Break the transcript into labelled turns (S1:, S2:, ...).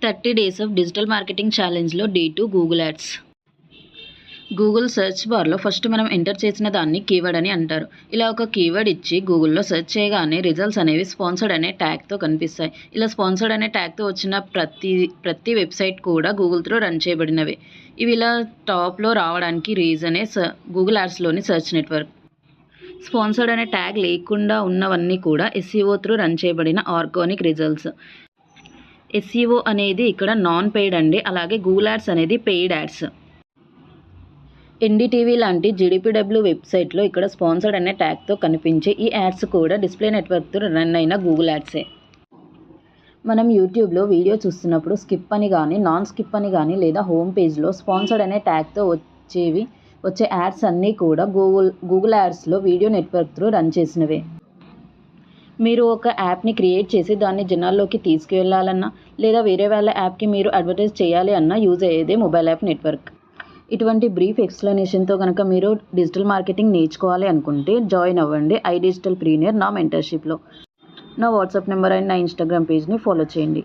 S1: 30 days of digital marketing ఛాలెంజ్లో day 2 Google ads. Google search బార్లో first మనం enter చేసిన దాన్ని కీవర్డ్ అని అంటారు. ఇలా ఒక కీవర్డ్ ఇచ్చి గూగుల్లో సెర్చ్ చేయగానే రిజల్ట్స్ అనేవి స్పాన్సర్డ్ అనే ట్యాగ్తో కనిపిస్తాయి. ఇలా స్పాన్సర్డ్ అనే ట్యాగ్తో వచ్చిన ప్రతి వెబ్సైట్ కూడా గూగుల్తో రన్ చేయబడినవి. ఇవి ఇలా టాప్లో రావడానికి రీజనే గూగుల్ యాడ్స్లోని సెర్చ్ నెట్వర్క్. స్పాన్సర్డ్ అనే ట్యాగ్ లేకుండా ఉన్నవన్నీ కూడా ఎస్ఈఓ త్రూ రన్ చేయబడిన ఆర్గానిక్ రిజల్ట్స్. ఎస్ఈఓ అనేది ఇక్కడ నాన్ పెయిడ్ అండి. అలాగే గూగుల్ యాడ్స్ అనేది పెయిడ్ యాడ్స్. ఎన్డీటీవీ లాంటి జీడీపీడబ్ల్యూ వెబ్సైట్లో ఇక్కడ స్పాన్సర్డ్ అనే ట్యాగ్తో కనిపించే ఈ యాడ్స్ కూడా డిస్ప్లే నెట్వర్క్తో రన్ అయిన గూగుల్ యాడ్సే. మనం యూట్యూబ్లో వీడియో చూస్తున్నప్పుడు స్కిప్ అని కానీ నాన్ స్కిప్ అని కానీ లేదా హోమ్ పేజ్లో స్పాన్సర్డ్ అనే ట్యాగ్తో వచ్చే యాడ్స్ అన్నీ కూడా గూగుల్ యాడ్స్లో వీడియో నెట్వర్క్ త్రూ రన్ చేసినవే. మీరు ఒక యాప్ని క్రియేట్ చేసి దాన్ని జనాల్లోకి తీసుకువెళ్ళాలన్నా లేదా వేరే వాళ్ళ యాప్కి మీరు అడ్వర్టైజ్ చేయాలి అన్నా యూజ్ అయ్యేదే మొబైల్ యాప్ నెట్వర్క్. ఇటువంటి బ్రీఫ్ ఎక్స్ప్లెనేషన్తో కనుక మీరు డిజిటల్ మార్కెటింగ్ నేర్చుకోవాలి అనుకుంటే జాయిన్ అవ్వండి iDigital Premier నా మెంటర్షిప్లో. నా వాట్సాప్ నెంబర్ అండ్ నా ఇన్స్టాగ్రామ్ పేజ్ని ఫాలో చేయండి.